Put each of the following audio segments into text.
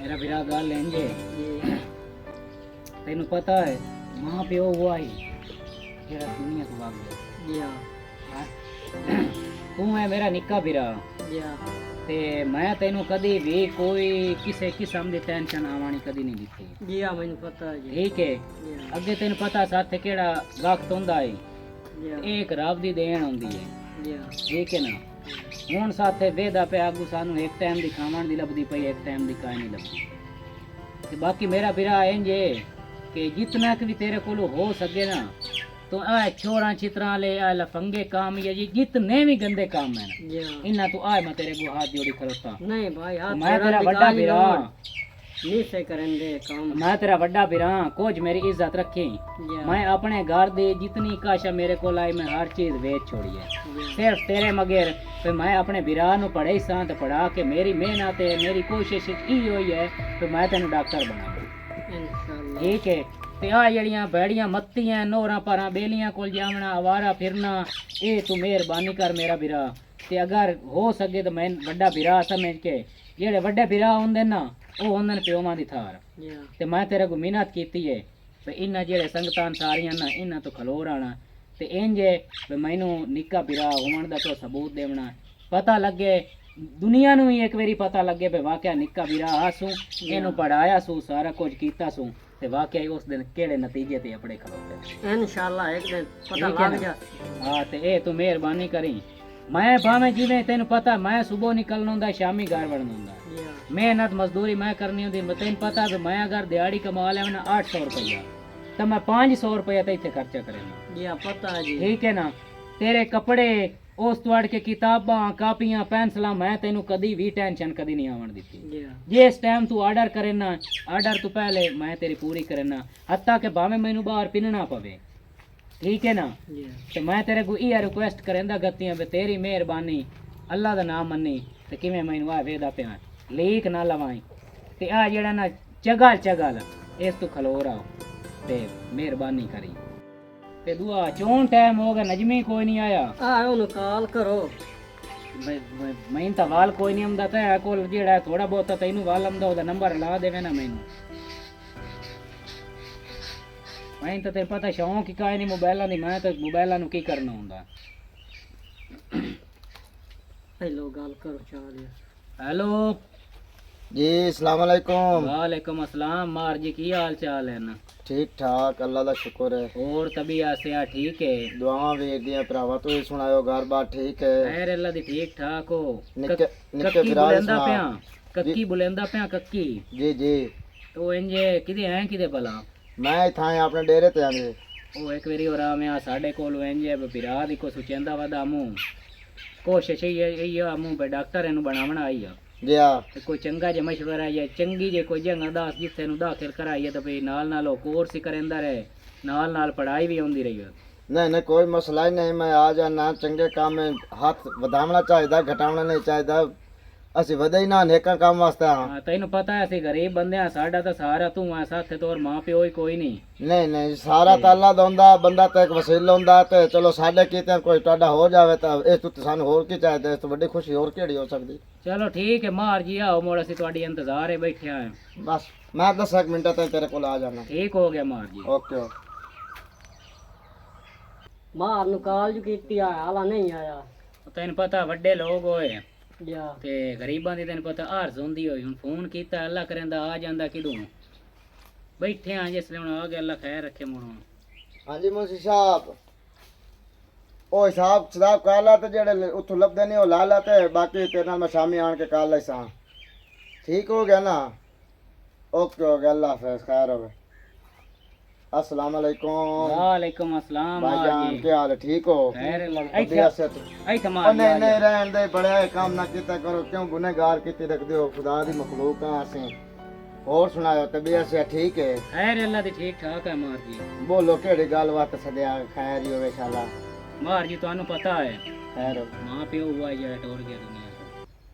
मेरा बिरा गल लेंगे जी तेन पता है मां प्यो हुआ ही जेड़ा दुनिया तो भाग गया जी हाँ तू है मेरा निक्का बिरा जी हाँ ते मैं तेनू कदी भी कोई किसी किस्म दी टेंशन आवानी कदी नहीं दिती जी हाँ मैंने पता है जी ठीक है जी हाँ अगे तेन पता साथे केड़ा वक्त हुंदा है जी हाँ एक रब दी देन हुंदी है जी हाँ ठीक है ना हुण साथे वेदा पे आगू सानू एक टाइम दी खावण दी लभदी पई एक टाइम दी काई नहीं लभदी ते बाकी मेरा बिरा इंज है कि जितना कि भी तेरे कोलो हो सके ना तो आ छोरा चित्रा ले आ लफंगे काम ये जी जितने भी गंदे काम है ना जी हाँ इन्ना तो आए मैं तेरे को हाथ जोड़ी खड़ोता नहीं भाई हाथ मैं तेरा जोड़ा बड़ा निकाल बिरा लो। नहीं से करेंगे काम मैं तेरा बड़ा बिरा कुछ मेरी इज्जत रखी जी हाँ मैं अपने घर दी जितनी काशा मेरे को लाई मैं हर चीज वेच छोड़ी है जी हाँ सिर्फ तेरे मगर पे मैं अपने बिरा नु पढ़ाई सा ते पढ़ा के मेरी मेहनत है मेरी कोशिश ई हुई है तो मैं तेन डॉक्टर बनाऊं इंशाल्लाह ठीक है ते आ जड़ियां बैड़ियां मत्तियां नोरा पारा बेलियां कोल जावना आवारा फिरना ए तू मेहरबानी कर मेरा बिरा ते अगर हो सके तो मैं बड़ा बिरा समझ के जेड़े बड़े बिरा होंदे ना ओ होंदे ने प्योमां दी थार जी हाँ ते मैं तेरे को मिन्नत कीती है भी इन्ना जेड़े संगतान सारियां ना इन्ना तो खलोर आना ते इंज भी मैनू निक्का बिरा होवन दा तो सबूत देवना पता लगे दुनिया नू ही एक बारी पता लगे भी वाकया निक्का बिरा आसू इनू पढ़ाया सू सारा कुछ कीता सू ते वाकया ही उस दिन केड़े नतीजे ते अपने खलोते इंशाल्लाह एक दिन पता ठीक है लग ना? जा हाँ ते ए तू मेहरबानी करी मैं भाਵੇਂ जिवें तेन पता मैं सुबह निकलना होंदा शामी घर वड़ना होंदा जी हाँ मेहनत मजदूरी मैं करनी होंदी तेन पता कि मैं अगर दिहाड़ी कमा लिया ना 800 रुपया तो मैं 500 रुपया तो इतने खर्चा करेना जी हाँ पता है जी ठीक है ना तेरे कपड़े उस तोड़ के किताबां कापियां पेंसिलां मैं तेनू कदी भी टेंशन कदी नहीं आवन दी जी हाँ जिस टाइम तू ऑर्डर करे ना ऑर्डर तो पहले मैं तेरी पूरी करना हत्ता के भाਵੇਂ मैनू बाहर पिनना पवे ठीक है ना जी हाँ तो मैं तेरे को ये रिक्वेस्ट करेंदा गत्तियां भी तेरी मेहरबानी अल्लाह दा नाम मन्नी ते किवें मैनू आ वेदा पिया लीक ना लवाई ते आ जेड़ा ना चगल इस तू खलोर आओ ते मेहरबानी करी ते दुआ चोन टाइम हो गया नजमी कोई नहीं आया उन्हें कॉल करो मैं तो वाल कोई नहीं आंदा ते कोल जेड़ा थोड़ा बहुत तैनू वाल आंदा ओदा नंबर ला देवे ना मैनू मैं तो तेरे पता शौक ही काई नहीं मोबाइलां दी मैं तो मोबाइलां नु की करना हुंदा हेलो गल करो चाह हेलो जी अस्सलाम वालेकुम। वालेकुम अस्सलाम मार जी की हाल चाल है ना ठीक ठाक अल्लाह दा शुक्र है। और तबीयत से ठीक है दुआवां वीर दियां भरावा तुसीं सुनाओ घर बार ठीक है। खैर अल्लाह दी ठीक ठाक हो निक्के निक्के कक्की बिराज बुलेंदा सुना पिया कक्की बुलेंदा पिया कक्की जी जी तो इंजे किदे हैं किदे भला मैं इत्थां अपने डेरे ते आंदे ਉਹ ਇੱਕ ਵਾਰੀ ਹੋਰ ਆਵੇਂ ਸਾਡੇ ਕੋਲ ਇੰਜ ਬਿਰਾ ਦੀ ਕੋ ਸੁਚੰਦਾ ਵਦਾ ਮੂੰ ਕੋਸ਼ਿਸ਼ ਇਹ ਆ ਮੂੰ ਬੇ ਡਾਕਟਰ ਇਹਨੂੰ ਬਣਾਵਣਾ ਆਈ ਆ जी हाँ ਤੇ ਕੋਈ ਚੰਗਾ ਜਿਹਾ ਮਸ਼ਵਰਾ ਜਾਂ ਚੰਗੀ ਜੇ ਕੋਈ ਜਗ੍ਹਾ ਦੱਸ ਜਿੱਥੇ ਨੂੰ ਦਾਖਲ ਕਰਾਈਏ ਤਾਂ ਵੀ ਨਾਲ ਨਾਲ ਉਹ ਕੋਰਸ ਹੀ ਕਰਦਾ ਰਹੇ ਨਾਲ ਨਾਲ ਪੜ੍ਹਾਈ ਵੀ ਆਉਂਦੀ ਰਹੀ नहीं नहीं कोई मसला ही नहीं मैं आ जाना चंगे काम में हाथ वधावना चाहिए घटावना नहीं चाहिए ਅਸੀਂ ਵਧੇ ਹੀ ਨਾ ਨੇਕਾਂ ਕੰਮ ਵਾਸਤੇ ਹਾਂ ਹਾਂ ਤੈਨੂੰ ਪਤਾ ਹੈ ਅਸੀਂ ਗਰੀਬ ਬੰਦੇ ਆ ਸਾਡਾ ਤਾਂ ਸਾਰਾ ਤੂੰ ਆ ਸਾਥੇ ਤੋਰ ਮਾਂ ਪਿਓ ਹੀ ਕੋਈ ਨਹੀਂ ਨਹੀਂ ਨਹੀਂ ਸਾਰਾ ਤਾਂ ਅੱਲਾ ਦਾ ਹੁੰਦਾ ਬੰਦਾ ਤਾਂ ਇੱਕ ਵਸੀਲਾ ਹੁੰਦਾ ਤੇ ਚਲੋ ਸਾਡੇ ਕੀਤੇ ਕੋਈ ਤੁਹਾਡਾ ਹੋ ਜਾਵੇ ਤਾਂ ਇਸ ਤੋਂ ਸਾਨੂੰ ਹੋਰ ਕੀ ਚਾਹੀਦਾ ਇਸ ਤੋਂ ਵੱਡੀ ਖੁਸ਼ੀ ਹੋਰ ਕਿਹੜੀ ਹੋ ਸਕਦੀ ਚਲੋ ਠੀਕ ਹੈ ਮਾਰ ਜੀ ਆਓ ਮੋੜ ਅਸੀਂ ਤੁਹਾਡੀ ਇੰਤਜ਼ਾਰ ਹੈ ਬੈਠੇ ਆ ਬਸ ਮੈਂ 10 ਮਿੰਟਾਂ ਤੱਕ ਤੇਰੇ ਕੋਲ ਆ ਜਾਣਾ ਠੀਕ ਹੋ ਗਿਆ ਮਾਰ ਜੀ ਓਕੇ ਮਾਰ ਨੂੰ ਕਾਲ ਜੂ ਕੀਤੀ ਆ ਹਾਲਾ ਨਹੀਂ ਆਇਆ ਤੈਨੂੰ ਪਤਾ ਵੱਡੇ ਲੋਕ ਹੋਏ ਜੀ ਹਾਂ ਤੇ ਗਰੀਬਾਂ ਦੀ ਤੈਨੂੰ ਪਤਾ ਹਾਰਸ ਹੁੰਦੀ ਹੋਈ ਹੁਣ ਫੋਨ ਕੀਤਾ ਅੱਲਾ ਕਰੇਂਦਾ ਆ ਜਾਂਦਾ ਕਿਦੋਂ ਬੈਠੇ ਆ ਜਿਸ ਲਈ ਹੁਣ ਆ ਗਿਆ ਅੱਲਾ ਖੈਰ ਰੱਖੇ ਮੁੜੋਂ ਹਾਂਜੀ ਮੁੰਸੀ ਸਾਹਿਬ ਉਹ ਹਿਸਾਬ ਕਿਤਾਬ ਕਰ ਲਾ ਤੇ ਜਿਹੜੇ ਉੱਥੋਂ ਲੱਭਦੇ ਨੇ ਉਹ ਲਾ ਲਾ ਤੇ ਬਾਕੀ ਤੇਰੇ ਨਾਲ ਮੈਂ ਸ਼ਾਮੀ ਆਣ ਕੇ ਕਰ ਲੈ ਸਾਂ ਠੀਕ ਹੋ ਗਿਆ ਨਾ ਓਕੇ ਹੋ ਗਿਆ ਅੱਲਾ ਹਾਫਿਜ਼ ਖੈਰ ਹੋਵੇ अस्सलाम वालेकुम वालेकुम अस्सलाम भाईजान मार जी क्या हाल है ठीक हो खैर अल्लाह बढ़िया से तो ऐ मार ओ नहीं नहीं रहन दे बड़ा काम ना किता करो क्यों गुनहगार किते रख दो खुदा दी मखलूक हां असें और सुनाओ तबीयत से ठीक है खैर अल्लाह दी ठीक ठाक है मार जी बोलो केड़ी गल बात सदया खैर ही होवे इंशाल्लाह मार जी ਤੁਹਾਨੂੰ ਪਤਾ ਹੈ खैर ਮਾਂ ਪਿਓ हुआ ਜਿਹੜਾ ਟੋਰ ਗਿਆ ਦੁਨੀਆ ਤੋਂ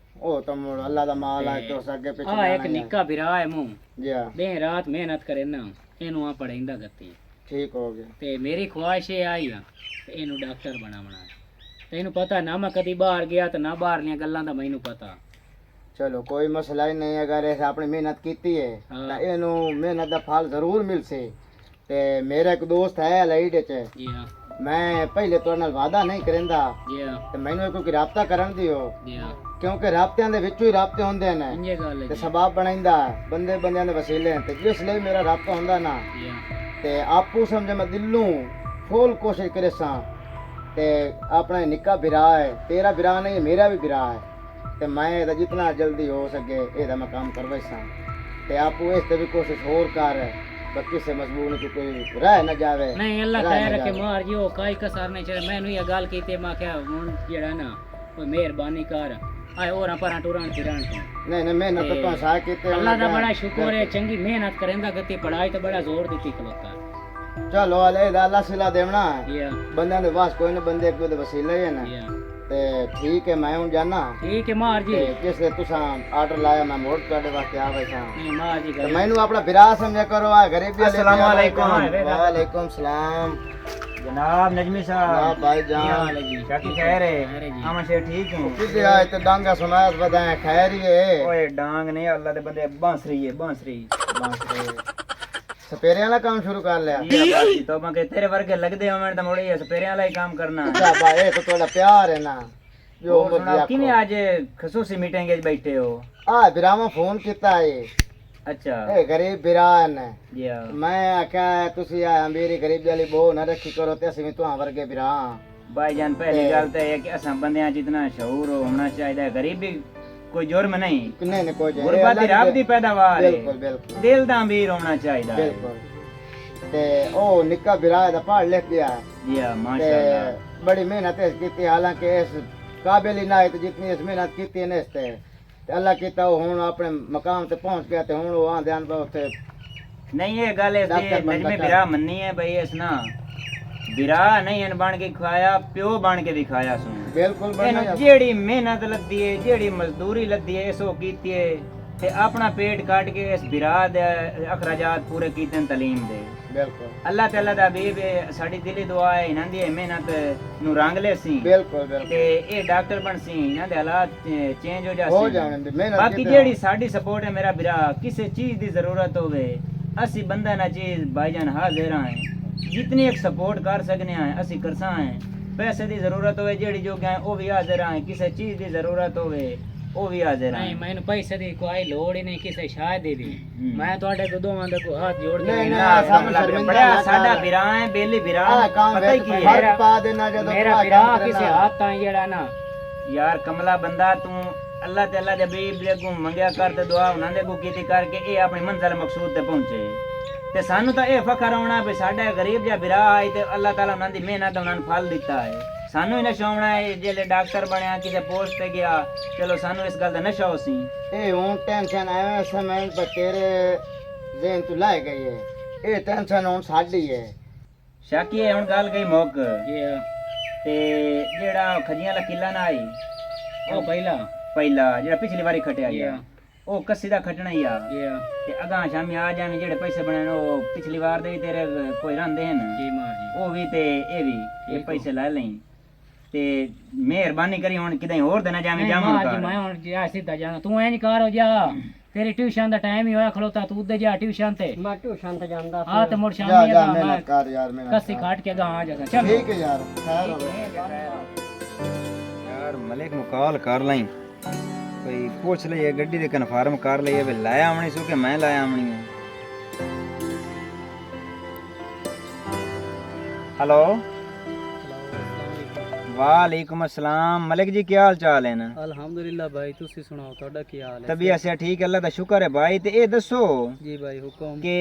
ओ तुम अल्लाह दा माल है तो सगे पीछे ਆ ਇੱਕ ਨਿੱਕਾ ਵਿਰਾ ਹੈ ਮੂੰ जी हां ਦਿਨ ਰਾਤ ਮਿਹਨਤ ਕਰੇ ਨਾ ਇਹਨੂੰ ਆ ਪੜਾਈਂਦਾ ਗੱਤੀ ठीक हो गया ਤੇ ਮੇਰੀ ਖੁਆਇਸ਼ ਇਹ ਆਈ ਆ ਤੇ ਇਹਨੂੰ ਡਾਕਟਰ ਬਣਾਉਣਾ ਤੈਨੂੰ ਪਤਾ ਨਾ ਮੈਂ ਕਦੀ ਬਾਹਰ ਗਿਆ ਤੇ ਨਾ ਬਾਹਰਲੀਆਂ ਗੱਲਾਂ ਦਾ ਮੈਨੂੰ ਪਤਾ ਚਲੋ ਕੋਈ ਮਸਲਾ ਹੀ ਨਹੀਂ, ਅਗਰ ਇਹ ਆਪਣੀ ਮਿਹਨਤ ਕੀਤੀ ਹੈ ਹਾਂ। ਤਾਂ ਇਹਨੂੰ ਮਿਹਨਤ ਦਾ ਫਲ ਜ਼ਰੂਰ ਮਿਲਸੇ। ਤੇ ਮੇਰਾ ਇੱਕ ਦੋਸਤ ਹੈ ਲਾਈਡ ਚ, ਜੀ ਹਾਂ ਮੈਂ ਪਹਿਲੇ ਤੁਹਾਡੇ ਨਾਲ ਵਾਅਦਾ ਨਹੀਂ ਕਰਿੰਦਾ ਜੀ ਹਾਂ ਤੇ ਮੈਨੂੰ ਕੋਈ ਰਾਬਤਾ ਕਰਨ ਦਿਓ, ਜੀ ਹਾਂ ਕਿਉਂਕਿ ਰਾਬਤਿਆਂ ਦੇ ਵਿੱਚੋਂ ਹੀ ਰਾਬਤੇ ਹੁੰਦੇ ਨੇ ਇੰਜੇ ਗੱਲ ਹੈ ਤੇ ਜੀ। ਸਬਾਬ ਬਣਾਈਂਦਾ ਬੰਦੇ ਬੰਦਿਆਂ ਦੇ ਵਸੀਲੇ ਤੇ ਜਿਸ ਲਈ ਮੇਰਾ ਰਾਬਤਾ ਹੁੰਦਾ ਨਾ ਜੀ ਹਾਂ ਤੇ ਆਪੂ ਸਮਝ ਮੈਂ ਦਿਲੋਂ ਫੁੱਲ ਕੋਸ਼ਿਸ਼ ਕਰੇ ਸਾਂ ਤੇ ਆਪਣਾ ਨਿੱਕਾ ਵਿਰਾ ਹੈ, ਤੇਰਾ ਵਿਰਾ ਨਹੀਂ ਮੇਰਾ ਵੀ ਵਿਰਾ ਹੈ ਤੇ ਮੈਂ ਇਹਦਾ ਜਿਤਨਾ ਜਲਦੀ ਹੋ ਸਕੇ ਇਹਦਾ ਮੈਂ ਕੰਮ ਕਰਵਾ ਸਾਂ ਤੇ ਆਪੂ ਇਸ ਤੇ ਵੀ ਕੋਸ਼ਿਸ਼ ਹੋਰ ਕਰ ਬਾਕੀ ਸੇ ਮਜ਼ਬੂਨ ਕਿ ਕੋਈ ਰਹਿ ਨਾ ਜਾਵੇ। ਨਹੀਂ ਅੱਲਾ ਰਹਿ ਖੈਰ ਨਾ ਰੱਖੇ ਜਾਵੇ। ਮਾਰ ਜੀ ਉਹ ਕਾਈ ਕਸਰ ਨਹੀਂ ਚੜੇ। ਮੈਨੂੰ ਇਹ ਗੱਲ ਕੀਤੀ ਮੈਂ ਕਿਹਾ ਹੁਣ ਜਿਹੜਾ ਨਾ ਕੋਈ ਮਿਹਰਬਾਨੀ ਕਰ ਆਏ ਹੋਰਾਂ ਪਰਾਂ ਟੁਰਾਂ ਫਿਰਾਂ ਤੋਂ। ਨਹੀਂ ਨਹੀਂ ਮਿਹਨਤ ਤਾਂ ਤੂੰ ਸਾ ਕੀਤੇ ਅੱਲਾ ਦਾ ਬੜਾ ਸ਼ੁਕਰ ਹੈ, ਚੰਗੀ ਮਿਹਨਤ ਕਰੇਂਦਾ ਗਤੀ ਪੜਾਈ ਤੇ ਬੜਾ ਜ਼ੋਰ ਦਿੱਤੀ ਖਲੋਤਾ। ਚਲੋ ਅਲੇ ਦਾ ਅੱਲਾ ਸਿਲਾ ਦੇਵਣਾ ਜੀ ਹਾਂ ਬੰਦਿਆਂ ਦੇ ਵਾਸ ਕੋਈ ਨਾ, ਬੰਦੇ ਕੋਈ ਦੇ ਵਸੀਲੇ ਹਨ ਜੀ ਹਾਂ ਤੇ ਠੀਕ ਹੈ ਮੈਂ ਹੁਣ ਜਾਣਾ ਠੀਕ ਹੈ ਮਾਰ ਜੀ। ਤੇ ਜਿਸ ਦੇ ਤੁਸੀਂ ਆਰਡਰ ਲਾਇਆ ਮੈਂ ਮੋੜ ਤੁਹਾਡੇ ਵਾਸਤੇ ਆ ਬੈਠਾ ਨਹੀਂ ਮਾਰ ਜੀ ਤੇ ਗੱਲ ਮੈਨੂੰ ਆਪਣਾ ਵਿਰਾ ਸਮਝਿਆ ਕਰੋ ਆ ਗਰੀਬੀ ਵਾਲੇ अस्सलाम वालेकुम। वालेकुम सलाम जनाब नजमी ना साहब भाई ਕੀ ਹਾਲ जान ਹੈ ਜੀ? शाकी खैर खैर है है जी। हम से ठीक हूँ किसे आए तो डांगा सुनायत बताए खैर ही है ओए डांग ने अल्लाह दे बंदे बांसुरी सपेरे वाला काम शुरू कर लिया जी अब्बासी तो मैं के तेरे वर्गे लगदे हो मैं तो मोड़ी सपेरे वाला ही काम करना अच्छा भाई ये तो थोड़ा प्यार है ना जो और सुनाओ किने आज खसूसी मीटिंग में बैठे हो आ बिरामा फोन किता है अच्छा ए गरीब बिरान है जी हाँ। मैं आख्या तुसी आ मेरी गरीबी वाली बो न रखी करो ते असि तुहां वर्गे बिरा भाईजान पहली गल तो है कि असा बंदे जितना शऊर होना चाहिए गरीबी कोई जुर्म नहीं नहीं नहीं कोई गुरबत ही रब दी पैदावार है बिल्कुल बिल्कुल दिल दा अमीर होना चाहिए बिल्कुल ते ओ निक्का बिरा दा पढ़ लिख गया जी हाँ ते माशाल्लाह बड़ी मेहनत की हालांकि इस काबिल ही ना है तो जितनी इस मेहनत की ने इसते ते अल्लाह कीता हुन अपने मकाम ते पहुंच गया ते हुन वो आंदे आन उथे नहीं ये गल इस डॉक्टर बनता नजमे था। बिरा मन्नी है भाई इस ना बिरा नहीं इन बन के खाया प्यो बन के भी खाया सुन बिल्कुल ਇਹਨੂੰ बढ़िया ਜਿਹੜੀ ਮਿਹਨਤ ਲੱਦੀ ਏ ਜਿਹੜੀ ਮਜ਼ਦੂਰੀ ਲੱਦੀ ਏ ਇਸੋ ਕੀਤੀ ਏ ਤੇ ਆਪਣਾ ਪੇਟ ਕੱਟ ਕੇ ਇਸ ਬਿਰਾ ਦੇ ਅਖਰਾਜਾਤ ਪੂਰੇ ਕੀਤੇ ਨੇ ਤਾਲੀਮ ਦੇ बिल्कुल ਅੱਲਾਹ ਤਾਲਾ ਦਾ ਹਬੀਬ ਸਾਡੀ ਦਿਲੀ ਦੁਆ ਹੈ ਇਹਨਾਂ ਦੀ ਮਿਹਨਤ ਨੂੰ ਰੰਗ ਲੈ ਸੀ बिल्कुल बिल्कुल ਤੇ ਇਹ ਡਾਕਟਰ ਬਣ ਸੀ ਇਹਨਾਂ ਦੇ ਹਾਲਾਤ ਚੇਂਜ ਹੋ हो ਜਾਸੀ जाने दे मेहनत ਬਾਕੀ कीते ਜਿਹੜੀ ਸਾਡੀ ਸਪੋਰਟ ਹੈ ਮੇਰਾ ਬਿਰਾ ਕਿਸੇ ਚੀਜ਼ ਦੀ ਜ਼ਰੂਰਤ ਹੋਵੇ ਅਸੀਂ ਬੰਦਾ ਨਾ ਚੀਜ਼ ਭਾਈਜਾਨ ਹਾਜ਼ਰ ਹਾਂ ਜਿਤਨੀ ਇੱਕ ਸਪੋਰਟ ਕਰ ਸਕਨੇ ਹਾਂ ਅਸੀਂ ਕਰਸਾਂ ਹਾਂ ਪੈਸੇ ਦੀ ਜ਼ਰੂਰਤ ਹੋਵੇ ਜਿਹੜੀ ਜੋ ਗਏ ਉਹ ਵੀ ਹਾਜ਼ਰ ਹਾਂ ਕਿਸੇ ਚੀਜ਼ ਦੀ ਜ਼ਰੂਰਤ ਹੋਵੇ ਉਹ ਵੀ ਹਾਜ਼ਰ ਹਾਂ ਨਹੀਂ ਮੈਨੂੰ ਪੈਸੇ ਦੀ ਕੋਈ ਲੋੜ ਹੀ ਨਹੀਂ ਕਿਸੇ ਸ਼ਾਇਦ ਦੀ ਵੀ। ਹੂੰ। ਮੈਂ ਤੁਹਾਡੇ ਕੋ ਦੋਵਾਂ ਦਾ ਕੋ ਹੱਥ ਜੋੜ ਕੇ ਨਹੀਂ, ਬੇਨਤੀ ਨਹੀਂ, ਕਰਦਾ। ਸਾਨੂੰ ਸ਼ਰਮਿੰਦਾ ਬੜਾ ਨਾ ਸਾਡਾ ਕਰ। ਬਿਰਾ ਹੈ ਬੇਲੀ ਬਿਰਾ आ काम ਪਤਾ ਹੀ वे ਕੀ फर्क ਹੈ पा देना जदों ਮੇਰਾ तू आ ਵਿਰਾਹ काम ਕਿਸੇ करना। ਹੱਥ ਤਾਂ ਜਿਹੜਾ ਨਾ ਯਾਰ ਕਮਲਾ ਬੰਦਾ ਤੂੰ ਅੱਲਾਹ ਤੇ ਅੱਲਾਹ ਦੇ ਹਬੀਬ ਦੇ ਅੱਗੋਂ ਮੰਗਿਆ ਕਰ ਤੇ ਦੁਆ ਉਹਨਾਂ ਦੇ ਅੱਗੋਂ ਕੀਤੀ ਕਰਕੇ ਇਹ ਆਪਣੀ ਮੰਜ਼ਿਲ ਮਕਸੂਦ ਤੇ ਪਹੁੰਚੇ ਤੇ ਸਾਨੂੰ ਤਾਂ ਇਹ ਫਖਰ ਆਉਣਾ ਵੀ ਸਾਡਾ ਗਰੀਬ ਜਿਹਾ ਬਿਰਾ ਆਈ ਤੇ ਅੱਲਾਹ ਤਾਲਾ ਉਹਨਾਂ ਦੀ ਮਿਹਨਤ ਉਹਨਾਂ ਨੂੰ ਫਲ ਦਿੱਤਾ ਹੈ ਸਾਨੂੰ ਹੀ ਨਸ਼ਾ ਆਉਣਾ ਹੈ ਜਿਹੜੇ ਡਾਕਟਰ ਬਣਿਆ ਕਿਸੇ ਪੋਸਟ ਤੇ ਗਿਆ ਚਲੋ ਸਾਨੂੰ ਇਸ ਗੱਲ ਦਾ ਨਸ਼ਾ ਹੋ ਸੀ ए हुन टेंशन आवे समय पर तेरे ज़हन तू लाए गई है ए टेंशन हुन साडी है ਸ਼ਾਕੀ ਹੈ ਹੁਣ ਗੱਲ ਗਈ ਮੁੱਕ ਇਹ ਤੇ ਜਿਹੜਾ ਖਜੀਆਂ ਵਾਲਾ ਕਿਲਾ ਨਾ ਆਈ ਉਹ ਪਹਿਲਾ ਜਿਹੜਾ ਪਿਛਲੀ ਵਾਰੀ ਖਟਿਆ ਗਿਆ Yeah. ਉਹ ਕੱਸੀ ਦਾ ਖਟਣਾ ਹੀ ਆ ਇਹ ਤੇ ਅਗਾਂ ਸ਼ਾਮੀ ਆ ਜਾਵੇਂ ਜਿਹੜੇ ਪੈਸੇ ਬਣੇ ਨੇ ਉਹ ਪਿਛਲੀ ਵਾਰ ਦੇ ਵੀ ਤੇਰੇ ਕੋਈ ਰਹਿੰਦੇ ਹਨ ਜੀ ਮਾਰ ਜੀ ਉਹ ਵੀ ਤੇ ਇਹ ਵੀ ਇਹ ਪੈਸੇ ਲੈ ਲਈ ਤੇ ਮਿਹਰਬਾਨੀ ਕਰੀ ਹੁਣ ਕਿਤੇ ਹੋਰ ਦੇਣਾ ਜਾਵੇਂ ਨਹੀਂ ਜਾਵਾਂ ਮਾਰ ਜੀ ਮੈਂ ਹੁਣ ਜਾ ਸਿੱਧਾ ਜਾਣਾ ਤੂੰ ਐਂ ਨਹੀਂ ਕਰ ਹੋ ਜਾ ਤੇਰੀ ਟਿਊਸ਼ਨ ਦਾ ਟਾਈਮ ਹੀ ਹੋਇਆ ਖਲੋਤਾ ਤੂੰ ਉੱਧਰ ਜਾ ਟਿਊਸ਼ਨ ਤੇ ਮੈਂ ਟਿਊਸ਼ਨ ਤੇ ਜਾਂਦਾ ਆ ਤੇ ਮੁੜ जा ਸ਼ਾਮੀ जा ਆ मेहनत कर यार मेहनत ਕੱਸੀ ਕਾਟ ਕੇ ਗਾ ਆ ਜਾਗਾ ਚਲ ठीक है यार खैर हो ਯਾਰ ਮਲਿਕ ਨੂੰ ਕਾਲ ਕਰ ਲਈ ਕੋਈ ਪੁੱਛ ਲਈਏ ਗੱਡੀ ਦੇ ਕਨਫਰਮ ਕਰ ਲਈਏ ਵੀ ਲਾਇਆ ਆਵਣੀ ਸੋ ਕਿ ਮੈਂ ਲਾਇਆ ਆਵਣੀ ਹੈਲੋ वालेकुम अस्सलाम मलिक जी क्या हाल चाल है ना ਅਲਹਮਦੁਲਿਲਾ ਭਾਈ ਤੁਸੀਂ ਸੁਣਾਓ ਤੁਹਾਡਾ ਕੀ ਹਾਲ ਹੈ तबीयत से ठीक है अल्लाह का शुक्र है भाई ते ये दसो ਜੀ ਭਾਈ ਹੁਕਮ कि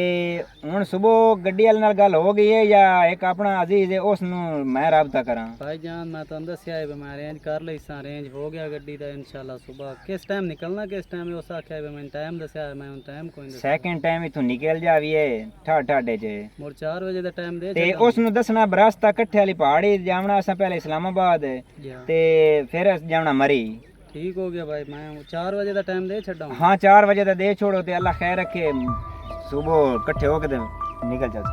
हुन सुबह गड्डी वाले नाल गल हो गई है या एक अपना अजीज है उस नु मैं राबता करा ਭਾਈ ਜਾਨ ਮੈਂ ਤੁਹਾਨੂੰ ਦੱਸਿਆ ਹੈ ਵੀ ਮੈਂ ਅਰੇਂਜ ਕਰ ਲਈ ਸਾਂ ਅਰੇਂਜ ਹੋ ਗਿਆ ਗੱਡੀ ਦਾ ਇਨਸ਼ਾਅੱਲਾ ਸਵੇਰ ਕਿਸ ਟਾਈਮ ਨਿਕਲਣਾ ਕਿਸ ਟਾਈਮ ਉਸ ਆਖਿਆ ਵੀ ਮੈਂ ਟਾਈਮ ਦੱਸਿਆ ਮੈਂ ਹੁਣ ਟਾਈਮ ਕੋਈ ਨਹੀਂ सेकंड टाइम इथों निकल जावीए ठाडे च ਮੋਰ 4 ਵਜੇ ਦਾ ਟਾਈਮ ਦੇ ते उस नु दसना बरास्ता कट्ठे वाली पहाड़ी जावना असा पहले इस्लामाबाद ਗਿਆ ते फिर अस जावना मरी ਠੀਕ ਹੋ ਗਿਆ ਭਾਈ ਮੈਂ 4 ਵਜੇ ਦਾ ਟਾਈਮ ਦੇ ਛੱਡਾਂ हाँ 4 बजे दा दे छोड़ो ते अल्लाह खैर रखे सुबह कट्ठे होके ते निकल चल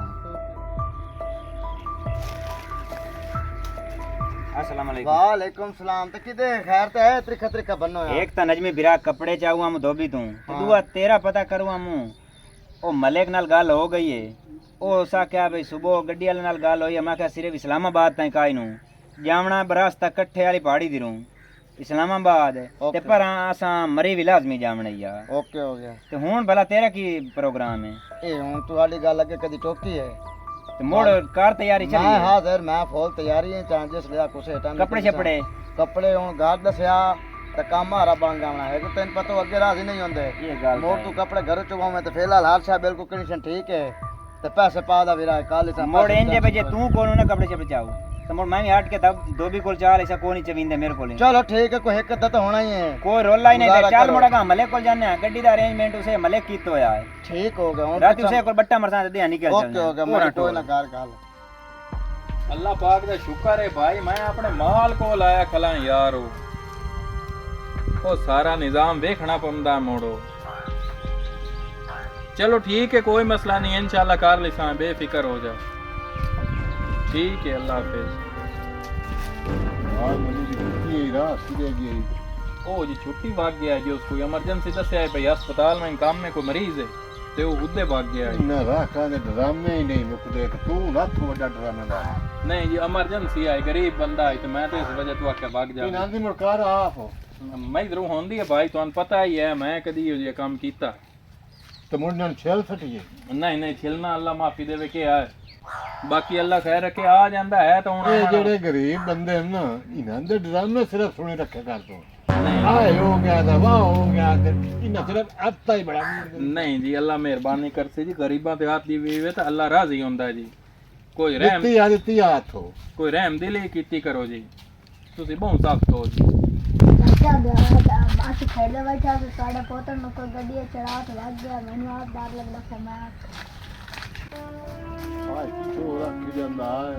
अस्सलाम वालेकुम। वालेकुम सलाम। तो किदे खैर ते है त्रिखा त्रिखा बनो यार। एक तो नजमी बिरा कपड़े चाहूँ हम धोबी तू हाँ। दुआ तेरा पता करूँ हम ओ मलिक नाल गल हो गई है ओ सा क्या भाई सुबह गड्डी वाले नाल गल होई मैं क्या सिर्फ इस्लामाबाद ताईं काई नू जावना रास्ता कट्ठे वाली पहाड़ी दी रूं इस्लामाबाद ते पर असां मरी भी लाजमी जावना यार। ओके हो गया। ते हुन भला तेरा की प्रोग्राम है? ए हुन तुम्हारी गल अगे कदी टोकी है ते मोड़ कार तैयारी चली मैं है? हाजिर मैं फुल तैयारी है चांजेस लिया कुछ टाइम कपड़े छपड़े कपड़े हुन घर दसया ते काम हारा बन जावना है कि तेन पता अगे राजी नहीं होंदे ये गल मोड़ तू कपड़े घर चुका मैं ते फिलहाल हाल शा बिल्कुल कंडीशन ठीक है ते पैसे पा दा वीरा कल से मोड़ इंजे बजे तू कोन ना कपड़े छपड़े चाहू तो मोड़ मैं भी हट के तब धोबी कोल चाल ऐसा कोनी चविंदे मेरे कोल चलो ठीक है कोई एक अद्धा तो होना ही है कोई रोला ही नहीं गुजारा चल करो। मोड़ा का मलिक कोल जाने गड्डी दा अरेंजमेंट उसे मलिक कीतो होया है ठीक हो गया हुन रात उसे कोल बट्टा मरसा दे निकल ओके हो गया मैं कोई ना कार गल अल्लाह पाक दा शुक्र है भाई मैं अपने माल को लाया खला यार ओ सारा निजाम देखना पौंदा मोड़ो। चलो ठीक है कोई मसला नहीं इंशाल्लाह कर लिसा बेफिक्र हो जा। ठीक है अल्लाह हाफिज। ओ जी छुट्टी भाग गया है जी उसको इमरजेंसी दस है भाई अस्पताल में काम में कोई मरीज है ते वो उदे भाग गया है। नहीं जी इमरजेंसी है गरीब बंदा है तो मैं तो इस वजह तो आके भाग जा मैं इधरों होंदी है भाई तुहानू पता ही है मैं कदी ये काम कीता नहीं नहीं छिलना अल्लाह माफी देवे के यार बाकी अल्लाह खैर रखे आ ਜਾਂਦਾ है तो ਹੁਣ ਜਿਹੜੇ ਗਰੀਬ ਬੰਦੇ ਹਨ ਨਾ ਇਹਨਾਂ ਦੇ ਡਰਾਮੇ ਸਿਰਫ ਸੁਣੇ ਰੱਖਿਆ ਕਰ ਤੂੰ ਆਏ ਹੋ ਗਿਆ ਦਾ ਵਾਹ ਹੋ ਗਿਆ ਤੇ ਇਹਨਾਂ ਸਿਰਫ ਅੱਤਾ ਹੀ ਬੜਾ ਨਹੀਂ ਜੀ ਅੱਲਾ ਮਿਹਰਬਾਨੀ ਕਰਸੇ ਜੀ ਗਰੀਬਾਂ ਤੇ ਹੱਥ ਦੀ ਵੇ ਤਾਂ ਅੱਲਾ ਰਾਜ਼ੀ ਹੁੰਦਾ ਹੈ ਜੀ ਕੋਈ ਰਹਿਮ ਦਿੱਤੀ ਹੱਥੋਂ ਕੋਈ ਰਹਿਮ ਦਿਲੀ ਕੀਤੀ ਕਰੋ ਜੀ ਤੁਸੀਂ ਬਹੁਤ ਸਖਤ ਹੋ ਜੀ ਅਸੀਂ ਖੇਡਦੇ ਬੈਠਾ ਤੇ ਸਾਡਾ ਪੋਤਰ ਨੂੰ ਕੋਈ ਗੱਡੀ ਚੜਾ ਕੇ ਲੱਗ ਗਿਆ ਮੈਨੂੰ ਆਪ ਡਰ ਲੱਗਦਾ ਫਿਰ ਮੈਂ ਆਏ ਕਿਥੋਂ ਰੱਖ ਜਾਂਦਾ ਹੈ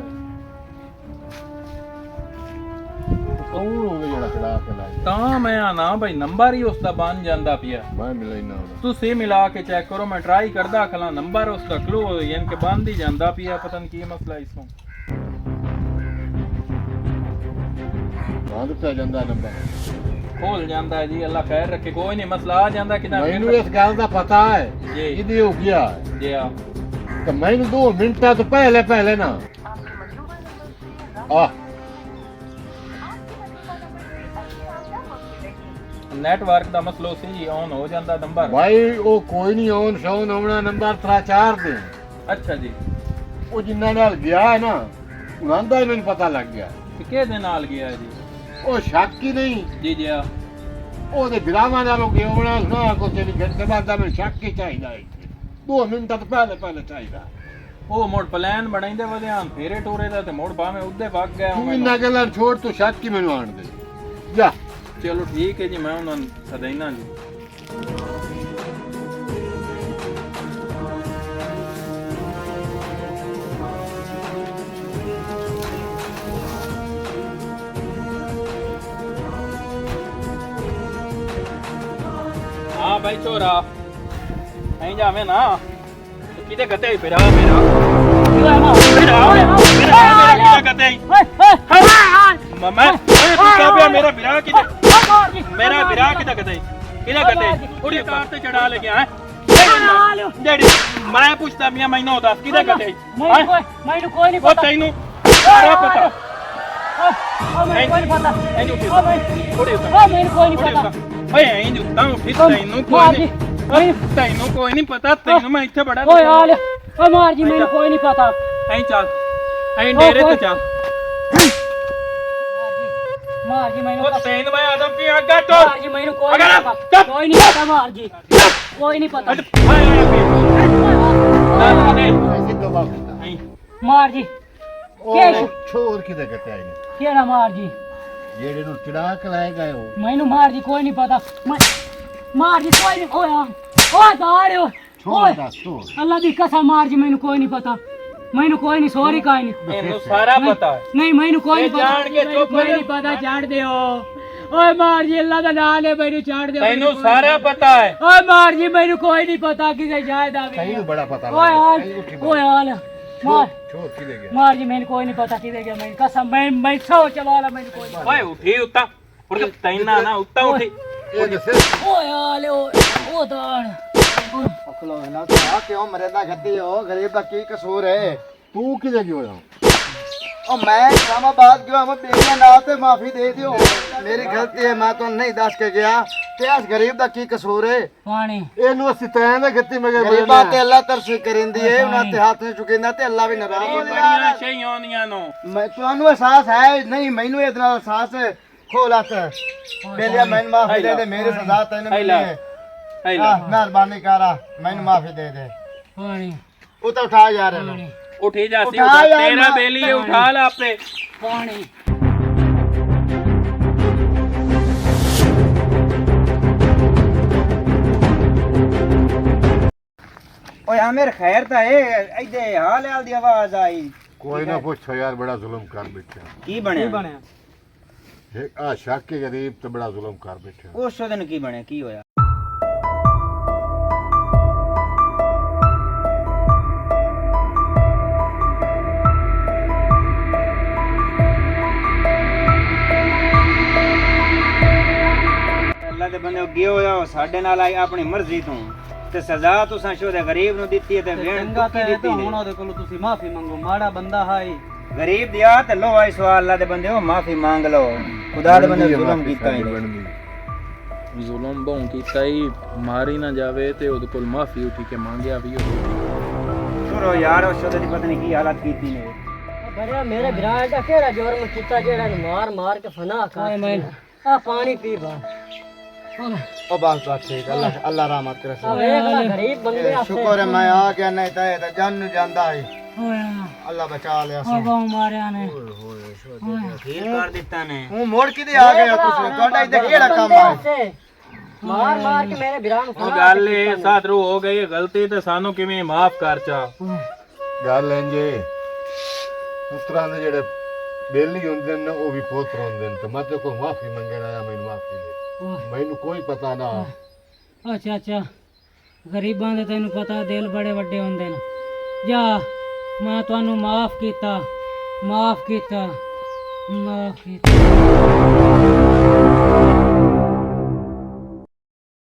ਕੌਣ ਹੋਵੇ ਜਿਹੜਾ ਚੜਾ ਕੇ ਲਾਏ ਤਾਂ ਮੈਂ ਆਣਾ ਭਾਈ ਨੰਬਰ ਹੀ ਉਸ ਦਾ ਬਣ ਜਾਂਦਾ ਪਿਆ ਮੈਂ ਮਿਲਣਾ ਉਹਦਾ ਤੁਸੀਂ ਮਿਲਾ ਕੇ ਚੈੱਕ ਕਰੋ ਮੈਂ ਟਰਾਈ ਕਰਦਾ ਖਲਾ ਨੰਬਰ ਉਸ ਦਾ ਕਲੋ ਯਾਨੀ ਕਿ ਬੰਦ ਹੀ ਜਾਂਦਾ ਪਿਆ ਪਤਾ ਨਹੀਂ ਕੀ ਮਸਲਾ ਇਸ ਨੂੰ ਬੰਦ ਪੈ ਜਾਂਦਾ ਨੰਬਰ ਖੋਲ ਜਾਂਦਾ ਹੈ ਜੀ ਅੱਲਾ ਖੈਰ ਰੱਖੇ ਕੋਈ ਨਹੀਂ ਮਸਲਾ ਆ ਜਾਂਦਾ ਕਿਦਾਂ ਮੈਨੂੰ ਇਸ ਗੱਲ ਦਾ ਪਤਾ ਹੈ ਜੀ ਇਹਦੀ ਹੋ ਗਿਆ ਜੀ ਆ ਤੇ ਮੈਨੂੰ 2 ਮਿੰਟਾਂ ਤੋਂ ਪਹਿਲੇ ਨਾ ਆ ਨੈਟਵਰਕ ਦਾ ਮਸਲਾ ਸੀ ਔਨ ਹੋ ਜਾਂਦਾ ਨੰਬਰ ਭਾਈ ਉਹ ਕੋਈ ਨਹੀਂ ਔਨ ਸ਼ੌਨ ਹੋਣਾ ਨੰਬਰ 3-4 ਦੇ ਅੱਛਾ ਜੀ ਉਹ ਜਿੰਨਾ ਨਾਲ ਗਿਆ ਹੈ ਨਾ ਉਹਨਾਂ ਦਾ ਮੈਨੂੰ ਪਤਾ ਲੱਗ ਗਿਆ ਤੇ ਕਿਹਦੇ ਨਾਲ ਗਿਆ ਜੀ ਉਹ ਸ਼ੱਕ ਹੀ ਨਹੀਂ ਜੀ ਜੀ ਆ ਉਹਦੇ ਵਿਰਾਮਾਂ ਨਾਲੋਂ ਗਿਆ ਹੋਣਾ ਨਾ ਕੋਈ ਤੇਰੀ ਘੰਟੇ ਬਾਅਦ ਦਾ ਮੈਨੂੰ ਸ਼ੱਕ ਹੀ ਚਾਹੀਦਾ ਹੈ 2 ਮਿੰਟਾਂ ਤੋਂ ਪਹਿਲੇ ਚਾਹੀਦਾ ਉਹ ਮੋੜ ਪਲਾਨ ਬਣਾਈਂਦੇ ਵਧਿਆਨ ਫੇਰੇ ਟੋਰੇ ਦਾ ਤੇ ਮੋੜ ਭਾਵੇਂ ਉੱਦੇ ਵਗ ਗਿਆ ਤੂੰ ਇੰਨਾ ਗੱਲਾਂ ਛੋੜ ਤੂੰ ਸ਼ੱਕ ਹੀ ਮੈਨੂੰ ਆਣ ਦੇ ਜਾ ਚਲੋ ਠੀਕ ਹੈ ਜੀ ਮੈਂ ਉਹਨਾਂ ਨੂੰ ਸਦਾਈਨਾ ਜੀ हाँ भाई चोरा नहीं जावे ना तो किते गते फिरा मेरा किते गते मम्मा तू क्या पे मेरा फिरा किते मेरा फिरा किते गते उड़ी कार ते चढ़ा ले गया है डैडी मैं पूछता मियां मैनू दस किते गते ਮੈਨੂੰ ਕੋਈ ਨਹੀਂ वो तैनू सारा पता ਮੈਨੂੰ ਕੋਈ ਨਹੀਂ ਪਤਾ उड़ी ਮੈਨੂੰ ਕੋਈ ਨਹੀਂ ਪਤਾ ਓਏ ਐਂ ਜੁੱਤਾ ਉੱਠੀ ਤੈਨੂੰ ਕੋਈ ਨਹੀਂ ਤੈਨੂੰ ਕੋਈ ਨਹੀਂ ਪਤਾ ਤੈਨੂੰ ਮੈਂ ਇੱਥੇ ਬੜਾ ਓਏ ਆ ਲੈ ਓ ਮਾਰ ਜੀ ਮੈਨੂੰ ਕੋਈ ਨਹੀਂ ਪਤਾ ਐਂ ਚੱਲ ਐਂ ਡੇਰੇ ਤੇ ਚੱਲ ਮਾਰ ਜੀ ਮੈਨੂੰ ਉਹ ਤੈਨੂੰ ਮੈਂ ਆਦਮ ਕੀ ਅੱਗਾ ਤੋਂ ਮਾਰ ਜੀ ਮੈਨੂੰ ਕੋਈ ਨਹੀਂ ਪਤਾ ਕੋਈ ਨਹੀਂ ਪਤਾ ਮਾਰ ਜੀ ਕੋਈ ਨਹੀਂ ਪਤਾ ਸਿੱਧਾ ਵਾਪਸ ਮਾਰ ਜੀ ਉਹ ਛੋੜ ਕਿਤੇ ਕੱਟਿਆ ਇਹਨੇ ਕਿਹੜਾ ਮਾਰ ਜੀ ਜਿਹੜੇ ਨੂੰ ਚੜਾ ਕੇ ਲਾਏ ਗਏ ਉਹ ਮੈਨੂੰ ਮਾਰ ਜੀ ਕੋਈ ਨਹੀਂ ਪਤਾ ਮਾਰ ਜੀ ਕੋਈ ਨਹੀਂ ਓਏ ਦਾੜਿਓ ਛੋੜ ਦੱਸ ਤੂੰ ਅੱਲਾ ਦੀ ਕਸਮ ਮਾਰ ਜੀ ਮੈਨੂੰ ਕੋਈ ਨਹੀਂ ਪਤਾ ਮੈਨੂੰ ਕੋਈ ਨਹੀਂ ਸੌਰੀ ਕਾਈ ਨਹੀਂ ਇਹਨੂੰ ਸਾਰਾ ਪਤਾ ਹੈ ਨਹੀਂ ਮੈਨੂੰ ਕੋਈ ਨਹੀਂ ਪਤਾ ਜਾਣ ਕੇ ਚੁੱਪ ਮੈਨੂੰ ਨਹੀਂ ਪਤਾ ਛੱਡ ਦਿਓ ਓਏ ਮਾਰ ਜੀ ਅੱਲਾ ਦਾ ਨਾਮ ਲੈ ਮੈਨੂੰ ਛੱਡ ਦਿਓ ਤੈਨੂੰ ਸਾਰਾ ਪਤਾ ਹੈ ਓਏ ਮਾਰ ਜੀ ਮੈਨੂੰ ਕੋਈ ਨਹੀਂ ਪਤਾ ਕਿਸੇ ਜਾਇਦਾ ਵੀ ਸਹੀ ਨੂੰ ਬੜਾ ਪਤਾ ਓਏ ਹਾਲ मार छोड़ की ले गया मार जी मैंने कोई नहीं पता किधर गया मैंने कसम मैं सौ चवाला मैंने कोई नहीं ਓਏ ਉਠੀ ਉੱਤਾ ਉੜ ਤੈਨਾਂ ਨਾ ਉੱਤਾ ਉਠੀ ये दसे ओए आले ओ दान ਅਕਲੋ ਨਾ ਤਾਂ ਆ ਕਿਉਂ ਮਰੇਦਾ ਗੱਦੀ ਹੋ ਗਰੀਬ ਦਾ ਕੀ ਕਸੂਰ ਹੈ तू किधर गयो हो ਉਹ ਮੈਂ ਇਸਲਾਮਾਬਾਦ ਗਿਆ ਮੈਂ ਬੇਟੀਆਂ ਨਾਲ ਤੇ ਮਾਫੀ ਦੇ ਦਿਓ ਮੇਰੀ ਗਲਤੀ ਹੈ ਮੈਂ ਤੁਹਾਨੂੰ ਨਹੀਂ ਦੱਸ ਕੇ ਗਿਆ ਤੇ ਇਸ ਗਰੀਬ ਦਾ ਕੀ ਕਸੂਰ ਹੈ पानी ਇਹਨੂੰ ਅਸੀਂ ਤੈਂ ਦੇ ਗੱਤੀ ਮਗੇ ਗਰੀਬਾਂ ਤੇ ਅੱਲਾ ਤਰਸ ਕਰਿੰਦੀ ਹੈ ਉਹਨਾਂ ਤੇ ਹੱਥ ਨਹੀਂ ਚੁੱਕਿੰਦਾ ਤੇ ਅੱਲਾ ਵੀ ਨਾਰਾਜ਼ ਹੁੰਦਾ ਬੜੀਆਂ ਸ਼ਈ ਆਉਂਦੀਆਂ ਨੂੰ ਮੈਂ ਤੁਹਾਨੂੰ ਅਹਿਸਾਸ ਹੈ ਨਹੀਂ ਮੈਨੂੰ ਇਹਦੇ ਨਾਲ ਅਹਿਸਾਸ ਹੈ ਖੋਲ ਹੱਥ ਬੇਲਿਆ ਮੈਨੂੰ ਮਾਫੀ ਦੇ ਦੇ ਮੇਰੀ ਸਜ਼ਾ ਤੈਨੂੰ ਮਿਲੀ ਹੈ ਹੈਲਾ ਮਿਹਰਬਾਨੀ ਕਰਾ ਮੈਨੂੰ ਮਾਫੀ ਦੇ ਦੇ पानी ਉਹ ਤਾਂ ਉਠਾ ਯਾਰ ਇਹਨੂੰ ਉਠੀ ਜਾ ਸੀ ਉਠਾ ਯਾਰ, ਤੇਰਾ ਮੈਂ- ਬੇਲੀ ਹੈ, ਉਠਾ ਲੈ ਆਪੇ पानी ਓਏ ਆਮਿਰ ਖੈਰ ਤਾਂ ਇਹ ਇੱਥੇ ਹਾਲ ਹਾਲ ਦੀ ਆਵਾਜ਼ ਆਈ ਕੋਈ ਨਾ ਪੁੱਛੋ ਯਾਰ ਬੜਾ ਜ਼ੁਲਮ ਕਰ ਬੈਠਿਆ ਕੀ ਬਣਿਆ ਬਣਿਆ ਇੱਕ ਆ ਸ਼ਾਕੇ ਗਰੀਬ ਤੇ ਬੜਾ ਜ਼ੁਲਮ ਕਰ ਬੈਠਿਆ ਉਸ ਦਿਨ ਕੀ ਬਣਿਆ ਕੀ ਹੋਇਆ ਅੱਲਾ ਦੇ ਬੰਦੇ ਅੱਗੇ ਹੋਇਆ ਉਹ ਸਾਡੇ ਨਾਲ ਆਈ ਆਪਣੀ ਮਰਜ਼ੀ ਤੋਂ ਤੇ ਸਜ਼ਾ ਤੁਸੀਂ ਸ਼ੋਦੇ ਗਰੀਬ ਨੂੰ ਦਿੱਤੀ ਹੈ ਤੇ ਵੇਣ ਚੰਗਾ ਕੀ ਤਾਂ ਦਿੱਤੀ ਹੁਣ ਨੇ ਉਹਦੇ ਕੋਲੋਂ ਤੁਸੀਂ ਮਾਫੀ ਮੰਗੋ ਮਾੜਾ ਬੰਦਾ ਹਾਈ ਗਰੀਬ ਦਿਆ ਤੇ ਲੋ ਆਈ ਸਵਾਲ ਅੱਲਾ ਦੇ ਬੰਦੇ ਉਹ ਮਾਫੀ ਮੰਗ ਲਓ ਖੁਦਾ ਦੇ ਬੰਦੇ ਜ਼ੁਲਮ ਕੀਤਾ ਇਹਨੇ ਜ਼ੁਲਮ ਬਹੁ ਕੀਤਾ ਹੀ ਮਾਰੀ ਨਾ ਜਾਵੇ ਤੇ ਉਹਦੇ ਕੋਲ ਮਾਫੀ ਉਠੀ ਕੇ ਮੰਗਿਆ ਵੀ ਸੁਰੋ ਯਾਰ ਉਹ ਸ਼ੋਦੇ ਦੀ ਪਤਾ ਨਹੀਂ ਕੀ ਹਾਲਤ ਕੀਤੀ ਨੇ बड़े मेरे विराज का केड़ा जोर में चित्ता जेड़ा मार मार के फना कर मैं आ पानी पी बा ਉਹ ਬਸ ਬਸ ਠੀਕ ਅੱਲਾ ਅੱਲਾ ਰਹਿਮਤ ਕਰੇ अब एक ना गरीब बंदे ਸ਼ੁਕਰ ਹੈ ਮੈਂ ਆ ਗਿਆ ਨਹੀਂ ਤਾਂ ਇਹ ਤਾਂ ਜਾਨ ਨੂੰ ਜਾਂਦਾ ਹੈ होया ਅੱਲਾ ਬਚਾ ਲਿਆ ओ गांव मारिया ने ਫੇਰ ਕਰ ਦਿੱਤਾ ਨੇ ਹੂੰ ਮੋੜ ਕਿਤੇ ਆ ਗਏ ਹੋ ਤੁਸੀਂ ਤੁਹਾਡਾ ਇੱਥੇ ਕਿਹੜਾ ਕੰਮ ਹੈ मार मार के मेरे विराज ਉਹ ਗੱਲ ਇਹ ਸਾਧਰੂ ਹੋ ਗਈ ਗਲਤੀ ਤੇ ਸਾਨੂੰ ਕਿਵੇਂ ਮਾਫ ਕਰ ਚਾ ਗੱਲ ਇੰਜੇ ਪੁੱਤਰਾਂ ਦੇ ਜਿਹੜੇ ਬੇਲੀ ਹੁੰਦੇ ਨੇ ਉਹ ਵੀ ਪੁੱਤਰ ਹੁੰਦੇ ਨੇ ਤੇ ਮੈਂ ਤੇ ਕੋਈ ਮਾਫੀ ਮੰਗਣ ਆਇਆ ਮੈਨੂੰ ਮਾਫੀ ਦੇ ਮੈਨੂੰ ਕੋਈ ਪਤਾ ਨਾ अच्छा अच्छा गरीबां दे तैनू पता दिल बड़े वड्डे हुंदे ने जा मैं तुहानू माफ कीता माफ कीता माफ कीता